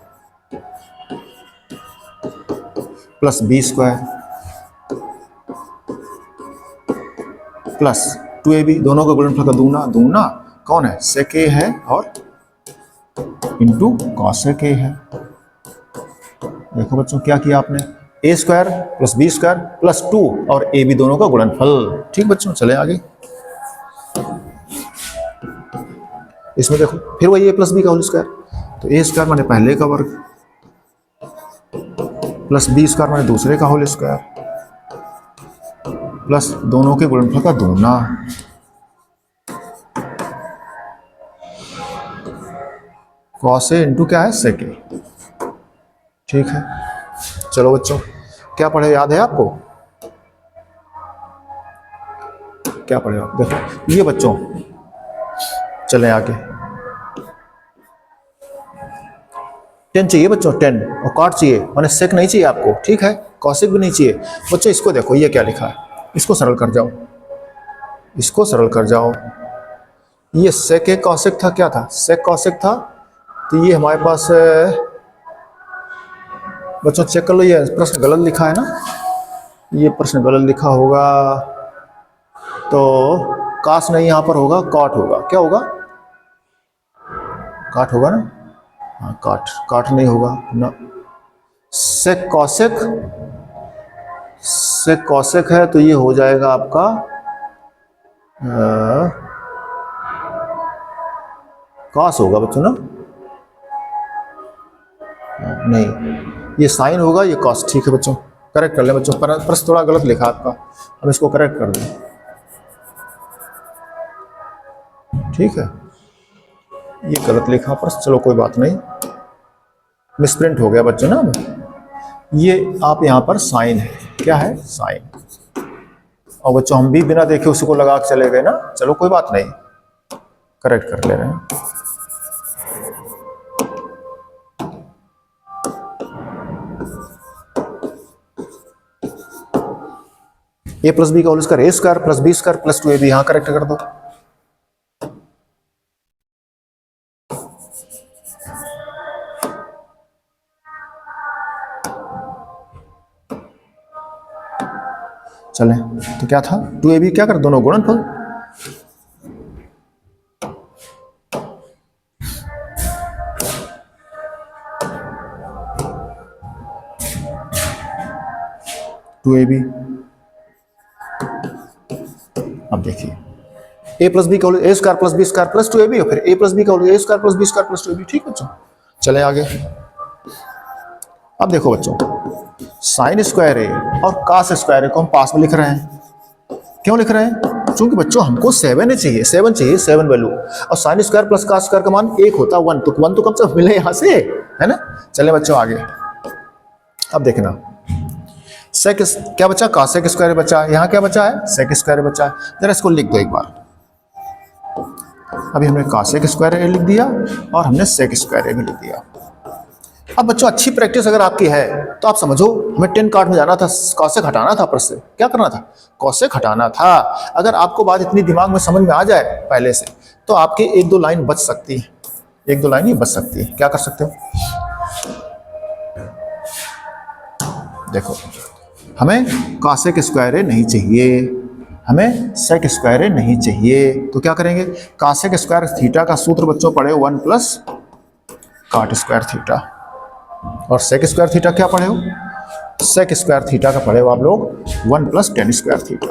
प्लस b² प्लस 2ab, दोनों का गुणनफल का दूना कौन है, sec a है और इंटू cos sec a है। देखो बच्चों क्या किया आपने, a² + b² + 2 और ab दोनों का गुणनफल। ठीक बच्चों, चले आगे, इसमें देखो फिर वही a + b का होल स्क्वायर, तो a² माने पहले का वर्ग प्लस b² माने दूसरे का होल स्क्वायर प्लस दोनों के गुणनफल का दूना। cos a इंटू क्या है, sec a। ठीक है, चलो बच्चों क्या पढ़े, याद है आपको, क्या पढ़े आप, देखो ये बच्चों चले आगे, 10 चाहिए बच्चों, 10 और cot चाहिए, माने sec नहीं चाहिए आपको। ठीक है, cosec भी नहीं चाहिए बच्चों। इसको देखो ये क्या लिखा है, इसको सरल कर जाओ, इसको सरल कर जाओ, ये sec a cosec था, क्या था, sec cosec था, तो ये हमारे पास बच्चों चेक कर लो, ये प्रश्न गलत लिखा है ना, ये प्रश्न गलत लिखा होगा, तो cos नहीं यहाँ पर होगा, cot होगा, क्या होगा, cot होगा ना, हाँ cot नहीं होगा ना, sec cosec है, तो ये हो जाएगा आपका cos होगा बच्चों ना, नहीं ये साइन होगा, ये cos। ठीक है बच्चों, करेक्ट कर ले बच्चों, प्रश्न थोड़ा गलत लिखा आपका, हम इसको करेक्ट कर दें। ठीक है, ये गलत लिखा प्रश्न, चलो कोई बात नहीं, मिसप्रिंट हो गया बच्चों ना। ये आप यहाँ पर साइन है, क्या है, साइन, और बच्चों हम भी बिना देखे उसी को लगा के चले गए ना, चलो कोई बात नहीं, करेक्ट कर ले रहे हैं। ए प्लस बी का whole square A square plus B square plus 2ab, यहां करेक्ट कर दो। चलें, तो क्या था 2ab क्या कर दोनों गुणनफल, टू ए बी। अब देखिए ए प्लस बी का whole A square plus B square plus 2ab और फिर ए प्लस बी का whole A square plus B square plus 2ab। ठीक बच्चों, चले आगे। अब देखो बच्चों, साइन स्क्वायर ए और कास स्क्वायर ए को हम पास में लिख रहे हैं। क्यों लिख रहे हैं? क्योंकि बच्चों हमको 7 चाहिए, 7 चाहिए, 7 वैल्यू, और sine square plus cos square का मान 1 होता है 1, तो 1 तो कम से कम मिले यहां से, है ना। चले बच्चों आगे। अब देखना सेक क्या बचा, कासेक स्क्वायर बचा, यहाँ क्या बचा है, सेक स्क्वायर बचा है। जरा इसको लिख दो एक बार। अभी हमने कासेक स्क्वायर ए लिख दिया और हमने सेक स्क्वायर ए भी लिख दिया। अब बच्चों अच्छी प्रैक्टिस अगर आपकी है तो आप समझो, हमें 10 कार्ड में जाना था, कॉसेक हटाना था प्रश्न से। क्या करना था? कॉसेक हटाना था। अगर आपको बात इतनी दिमाग में समझ में आ जाए पहले से, तो आपके 1-2 लाइन बच सकती है, 1-2 लाइन ही बच सकती है। क्या कर सकते हो? देखो, हमें कॉसेक स्क्वायर ए नहीं चाहिए, हमें सेक स्क्वायर ए नहीं चाहिए, तो क्या करेंगे? कॉसेक स्क्वायर थीटा का सूत्र बच्चों पढ़े 1 प्लस कॉट स्क्वायर थीटा, और सेक स्क्वायर थीटा क्या पढ़े हो? सेक स्क्वायर थीटा का पढ़े हो आप लोग 1 plus tan square theta.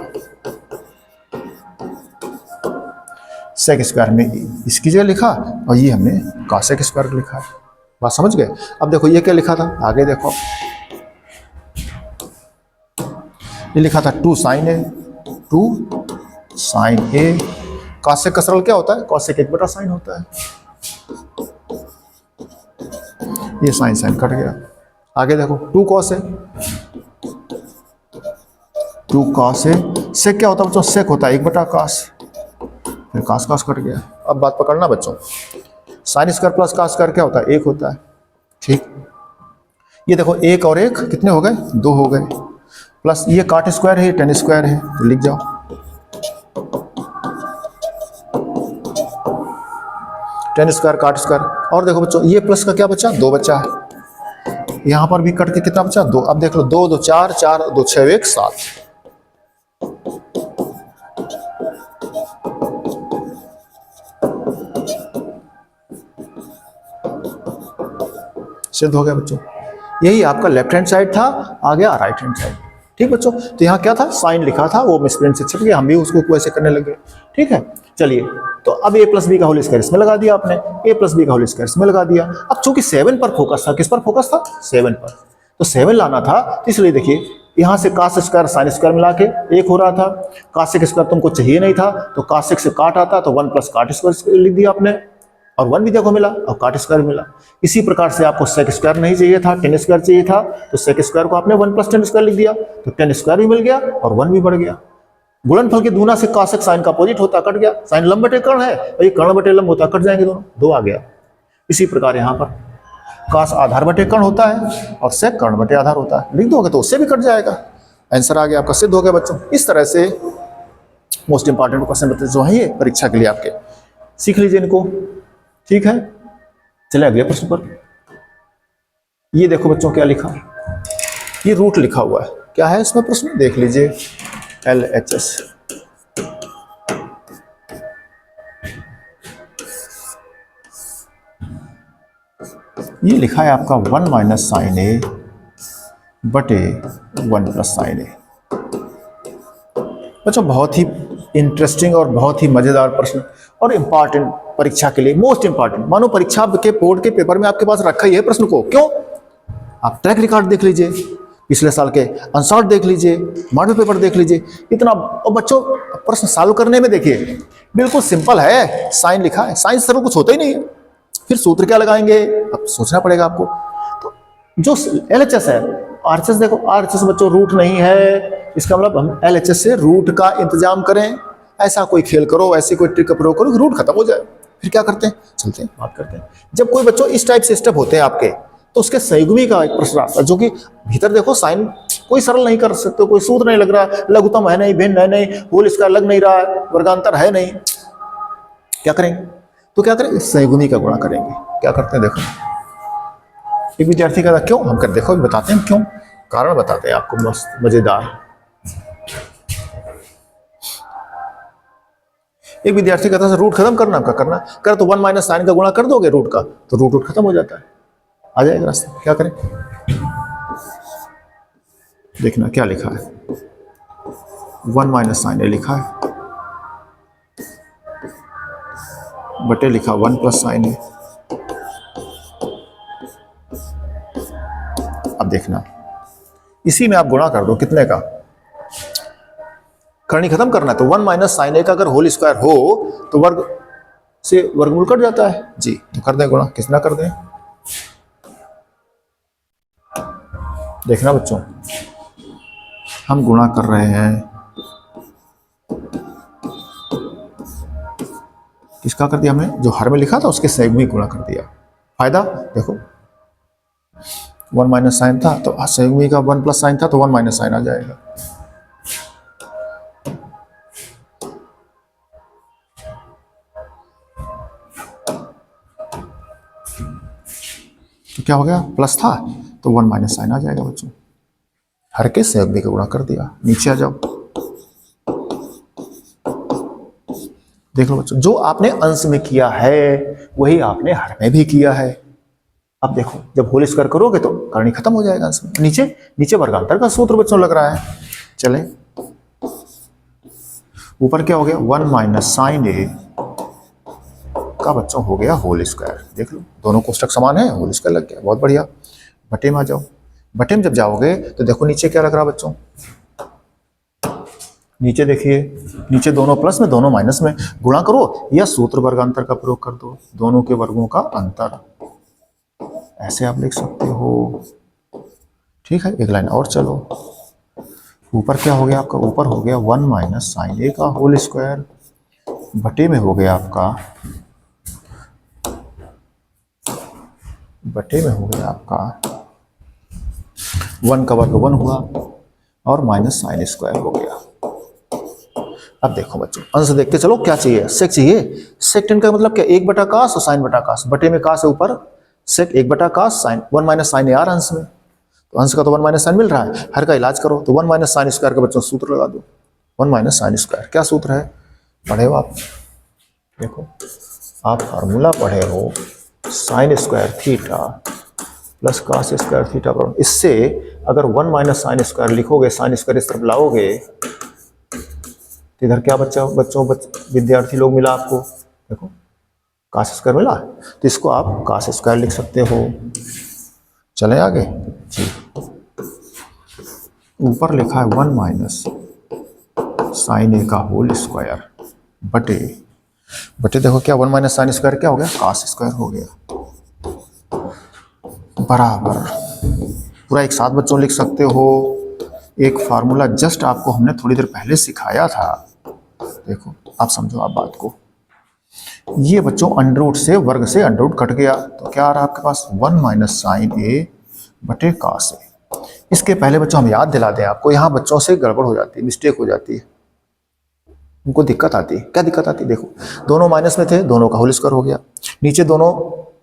Sec square में इसकी जगह लिखा और ये हमने कॉसेक स्क्वायर लिखा है। बात समझ गए? अब देखो ये क्या लिखा था, आगे देखो, ये लिखा था 2 साइन ए, 2 साइन ए। कॉसेक का सरल क्या होता है? कॉसेक 1 साइन होता है। ये साइन साइन कट गया। आगे देखो 2 कॉस है, 2 कॉस है। सेक क्या होता है बच्चों? सेक होता है 1 कॉस, फिर कॉस कॉस कट गया। अब बात पकड़ना बच्चों, sign square plus cos square क्या होता है? 1 होता है। ठीक, ये देखो 1 और 1 कितने हो गए? 2 हो गए, प्लस ये कॉट स्क्वायर है, टेन स्क्वायर है, तो लिख जाओ। Tan square cot square. और देखो बच्चों ये प्लस का क्या बचा? 2 बचा है। यहां पर भी कट के कितना बचा? 2। अब देख लो 2 2 4, 4 2 6 1 7। सिद्ध हो गया बच्चों। यही आपका लेफ्ट हैंड साइड था, आ गया राइट हैंड साइड। ठीक बच्चों, तो यहाँ क्या था? साइन लिखा था, वो मिसप्रिंट से छप गया, हम भी उसको वैसे करने लगे। ठीक है, चलिए, तो अब ए प्लस बी का होल स्क्वायर इसमें लगा दिया आपने, ए प्लस बी का होल स्क्वायर इसमें लगा दिया। अब चूंकि 7 पर फोकस था, किस पर फोकस था? 7 पर, तो 7 लाना था, इसलिए देखिए यहाँ से कास स्क्वायर साइन स्क्वायर मिला के 1 हो रहा था। कासेक स्क्वायर तुमको चाहिए नहीं था, तो कासेक से काट आता, तो 1 प्लस काट स्क्वायर लिख दिया आपने, और 1 भी देखो मिला और काट स्क्वायर मिला। इसी प्रकार से आपको सेक स्क्वायर नहीं चाहिए था, टेन स्क्वायर चाहिए था, तो सेक स्क्वायर को आपने 1 प्लस टेन स्क्वायर लिख दिया, तो टेन स्क्वायर भी मिल गया और 1 भी बढ़ गया। गुणनफल के दूना से कासेक साइन का अपोजिट होता, कट गया। साइन लंब बटे कर्ण है और ये कर्ण बटे लंब होता, कट जाएंगे दोनों, 2 आ गया। इसी प्रकार यहाँ पर कास आधार बटे कर्ण होता है और सेक कर्ण बटे आधार होता है, लिख दोगे तो उससे भी कट जाएगा। आंसर आ गया आपका, सिद्ध हो गया बच्चों। इस तरह से मोस्ट इंपॉर्टेंट क्वेश्चन बताते जो है ये परीक्षा के लिए आपके, सीख लीजिए इनको। ठीक है, चले अगले प्रश्न पर। ये देखो बच्चों क्या लिखा, ये रूट लिखा हुआ है, क्या है इसमें प्रश्न देख लीजिए। LHS ये लिखा है आपका 1 माइनस साइन ए बटे 1 प्लस साइन ए। बच्चों बहुत ही इंटरेस्टिंग और बहुत ही मजेदार प्रश्न और इंपॉर्टेंट परीक्षा के लिए, मोस्ट इंपॉर्टेंट। मानो परीक्षा के बोर्ड के पेपर में आपके पास रखा ही है प्रश्न को। क्यों? आप ट्रैक रिकॉर्ड देख लीजिए, पिछले साल के आंसर देख लीजिए, मॉडल पेपर देख लीजिए, इतना। और बच्चों प्रश्न सॉल्व करने में देखिए बिल्कुल सिंपल है। साइन लिखा है, साइन सरल कुछ होता ही नहीं है, फिर सूत्र क्या लगाएंगे अब सोचना पड़ेगा आपको। तो जो LHS है, RHS देखो, RHS बच्चों रूट नहीं है, इसका मतलब हम LHS से रूट का इंतजाम करें। ऐसा कोई खेल करो, ऐसी कोई ट्रिक का प्रयोग करो कि रूट खत्म हो जाए। फिर क्या करते हैं, चलते हैं बात करते हैं। जब कोई बच्चों इस टाइप से स्टेप होते हैं आपके, तो उसके संयुग्मी का एक प्रश्न आता है, जो कि भीतर देखो साइन कोई सरल नहीं कर सकते, कोई सूत्र नहीं लग रहा, लघुत्तम है नहीं, भिन्न है नहीं, होल स्क्वायर लग नहीं रहा, वर्गांतर है नहीं, क्या करेंगे? तो क्या करेंगे, संयुग्मी का गुणा करेंगे। क्या करते हैं देखो, एक विद्यार्थी कहता क्यों, हम कर देखो बताते हैं क्यों, कारण बताते हैं आपको मस्त मजेदार। एक विद्यार्थी कहता है रूट खत्म करना, करना कर, तो 1 माइनस साइन का गुणा कर दोगे रूट का, तो रूट खत्म हो जाता है, आ जाएगा रास्ता। क्या करें, देखना क्या लिखा है, 1 माइनस साइन ए लिखा है, बटे लिखा 1 प्लस साइन ए। अब देखना इसी में आप गुणा कर दो, कितने का, करनी खत्म करना है, तो 1 माइनस साइन ए का अगर होल स्क्वायर हो तो वर्ग से वर्गमूल कट जाता है जी, तो कर दें गुणा, कितना कर दें, देखना बच्चों हम गुणा कर रहे हैं, किसका कर दिया हमने, जो हर में लिखा था उसके संयुग्मी गुणा कर दिया। फायदा देखो 1 माइनस साइन था, तो संयुग्मी का 1 प्लस साइन था, तो 1 माइनस साइन आ जाएगा। तो क्या हो गया, प्लस था तो 1 माइनस साइन आ जाएगा बच्चों, हर के संयुग्मी का गुणा कर दिया। नीचे आ जाओ, देख लो बच्चों, जो आपने अंश में किया है वही आपने हर में भी किया है। अब देखो जब होल स्क्वायर करोगे तो करनी खत्म हो जाएगा अंश में। नीचे नीचे वर्गांतर का सूत्र बच्चों लग रहा है, चले ऊपर क्या हो गया, 1 माइनस साइन ए का बच्चों हो गया होल स्क्वायर। देख लो दोनों कोष्टक समान है, होल स्क्वायर लग गया, बहुत बढ़िया। बटे में आ जाओ, बटे में जब जाओगे तो देखो नीचे क्या लग रहा बच्चों, नीचे देखिए, नीचे दोनों प्लस में दोनों माइनस में, गुणा करो या सूत्र वर्गांतर का प्रयोग कर दो, दोनों के वर्गों का अंतर, ऐसे आप लिख सकते हो। ठीक है, एक लाइन और चलो, ऊपर क्या हो गया आपका, ऊपर हो गया 1 माइनस साइन ए का होल स्क्वायर, बटे में हो गया आपका, बटे में हो गया आपका 1 का वर्ग 1 हुआ और माइनस साइन स्क्वायर हो गया। अब देखो बच्चों अंश देख के चलो, क्या चाहिए, सेक चाहिए। सेक टेन का मतलब क्या, 1 बटा कास और साइन बटा कास, बटे में कास है ऊपर, सेक 1 बटा cos sine 1 minus sine A R अंश में, तो अंश का तो 1 माइनस साइन मिल रहा है, हर का इलाज करो तो 1 माइनस साइन स्क्वायर का बच्चों सूत्र लगा दो, 1 माइनस साइन स्क्वायर, क्या सूत्र है, पढ़े हो आप, देखो आप फार्मूला पढ़े हो, sine square theta plus cos square theta बराबर, इससे अगर 1 माइनस साइन स्क्वायर लिखोगे, साइन स्क्वायर इस तरफ लाओगे तो इधर क्या बच्चों विद्यार्थी लोग मिला आपको, देखो कास स्क्वायर मिला, तो इसको आप कास स्क्वायर लिख सकते हो। चले आगे जी, ऊपर लिखा है 1 माइनस साइन ए का होल स्क्वायर बटे, बटे देखो क्या 1 माइनस साइन स्क्वायर क्या हो गया, कास स्क्वायर हो गया, बराबर पूरा एक साथ बच्चों लिख सकते हो। एक फार्मूला जस्ट आपको हमने थोड़ी देर पहले सिखाया था, देखो आप समझो आप बात को, ये बच्चों अंडर रूट से वर्ग से अंडर रूट कट गया, तो क्या आ रहा है आपके पास 1 माइनस साइन ए बटे कास ए। इसके पहले बच्चों हम याद दिला दें आपको, यहाँ बच्चों से गड़बड़ हो जाती है, मिस्टेक हो जाती है, उनको दिक्कत आती है। क्या दिक्कत आती है, देखो दोनों माइनस में थे, दोनों का होल स्क्वायर हो गया, नीचे दोनों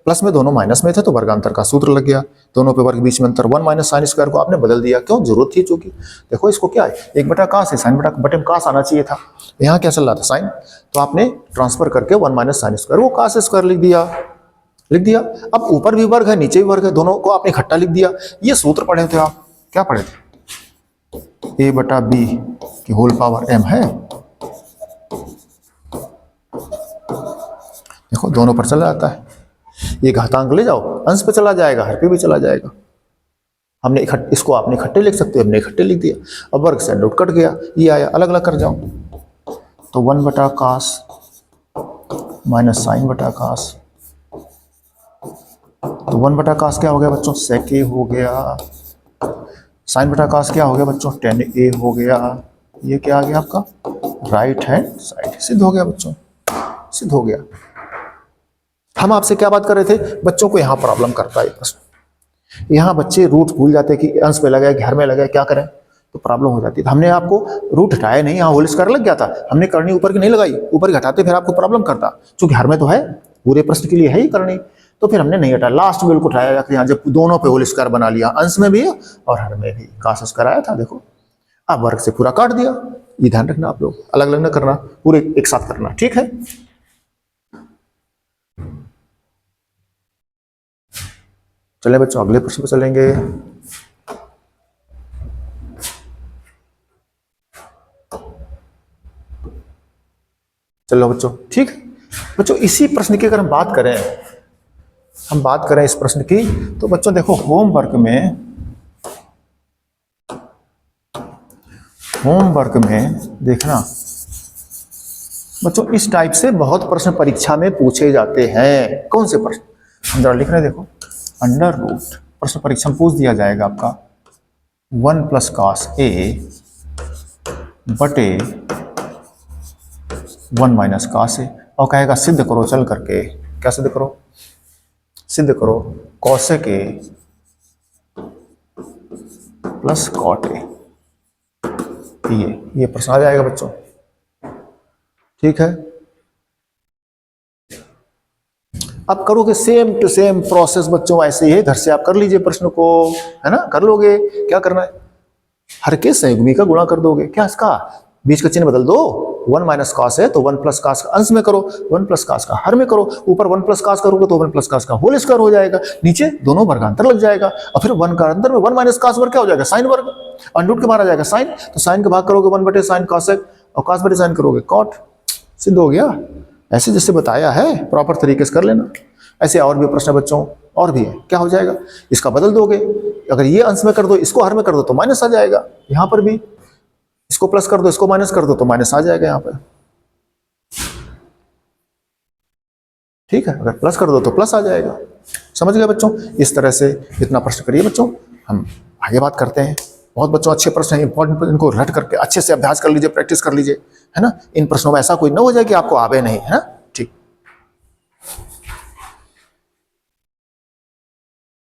प्लस में दोनों माइनस में थे तो वर्गांतर का सूत्र लग गया, दोनों पे वर्ग बीच में अंतर, 1 माइनस साइन स्क्वायर को आपने बदल दिया, क्यों, जरूरत थी चूंकि, देखो इसको क्या है 1 बटा कास है, साइन बटा बटे में कास आना चाहिए था, यहाँ क्या चल रहा था साइन, तो आपने ट्रांसफर करके 1 माइनस साइन स्क्वायर वो कास स्क्वायर लिख दिया, लिख दिया। अब ऊपर भी वर्ग है नीचे भी वर्ग है, दोनों को आपने इकट्ठा लिख दिया। ये सूत्र पढ़े थे आप, क्या पढ़े थे, ए बटा बी की होल पावर एम है, देखो दोनों पर चला जाता है, ये घातांक ले जाओ अंश पे चला जाएगा, हर पे भी चला जाएगा, हमने इसको आपने इकट्ठे लिख सकते हो, हमने इकट्ठे लिख दिया। अब वर्ग से अंडर कट गया, ये आया, अलग अलग कर जाओ, तो 1 बटा कास माइनस साइन बटा कास, तो 1 बटा कास क्या हो गया बच्चों, सेक ए हो गया, साइन बटा कास क्या हो गया बच्चों, tan ए हो गया, ये क्या आ गया आपका राइट हैंड साइड। सिद्ध हो गया बच्चों, सिद्ध हो गया। हम आपसे क्या बात कर रहे थे, बच्चों को यहां प्रॉब्लम करता है प्रश्न, यहां बच्चे रूट भूल जाते कि अंश में लगा घर में लगा, क्या करें, तो प्रॉब्लम हो जाती है। हमने आपको रूट हटाया नहीं, यहाँ होल स्क्वायर लग गया था, हमने करनी ऊपर की नहीं लगाई, ऊपर की हटाते फिर आपको प्रॉब्लम करता, क्योंकि हर में तो है, पूरे प्रश्न के लिए है ही करनी, तो फिर हमने नहीं हटाया, लास्ट में बिल्कुल उठाया जाकर यहाँ जब दोनों पे होल स्क्वायर बना लिया, अंश में भी और हर में भी, काश स्क्वायर आया था, देखो अब वर्ग से पूरा काट दिया। ये ध्यान रखना आप लोग, अलग अलग ना करना, पूरे एक साथ करना, ठीक है। चले बच्चों अगले प्रश्न पर चलेंगे। चलो बच्चों, ठीक है बच्चों, इसी प्रश्न की अगर हम बात करें इस प्रश्न की, तो बच्चों देखो होमवर्क में देखना बच्चों, इस टाइप से बहुत प्रश्न परीक्षा में पूछे जाते हैं। कौन से प्रश्न, हम जरा लिख रहे हैं, देखो अंडर रूट प्रश्न परीक्षा में पूछ दिया जाएगा आपका 1 + cos A बटे 1 - cos A, और कहेगा सिद्ध करो चल करके, क्या सिद्ध करो, सिद्ध करो cosec A + cot A, ये प्रश्न आ जाएगा बच्चों, ठीक है। अब करोगे सेम टू सेम प्रोसेस बच्चों, ऐसे ही घर से आप कर लीजिए प्रश्न को, है ना, कर लोगे। क्या करना है, हर के संयुग्मी का गुणा कर दोगे, क्या इसका बीच का चिन्ह बदल दो, 1 - cos है तो 1 + cos का अंश में करो, 1 + cos का हर में करो, ऊपर 1 + cos करोगे तो 1 + cos का होल स्क्वायर हो जाएगा, नीचे दोनों वर्गांतर लग जाएगा, और फिर 1 का अंदर में 1 - cos वर्ग क्या हो जाएगा, साइन वर्ग, अंडर के बाहर आ जाएगा साइन, तो साइन का भाग करोगे 1/sin cosec, और cos बटे साइन करोगे cot, सिद्ध हो गया। ऐसे जैसे बताया है प्रॉपर तरीके से कर लेना। ऐसे और भी प्रश्न बच्चों, और भी है, क्या हो जाएगा, इसका बदल दोगे, अगर ये अंश में कर दो, इसको हर में कर दो तो माइनस आ जाएगा, यहां पर भी इसको प्लस कर दो, इसको माइनस कर दो तो माइनस आ जाएगा यहां पर, ठीक है, अगर प्लस कर दो तो प्लस आ जाएगा। समझ गए बच्चों, इस तरह से इतना प्रश्न करिए बच्चों, हम आगे बात करते हैं। बहुत बच्चों अच्छे प्रश्न हैं, इंपॉर्टेंट, इनको रट करके अच्छे से अभ्यास कर लीजिए, प्रैक्टिस कर लीजिए, है ना। इन प्रश्नों में ऐसा कोई ना हो जाए कि आपको आवे नहीं, है ना।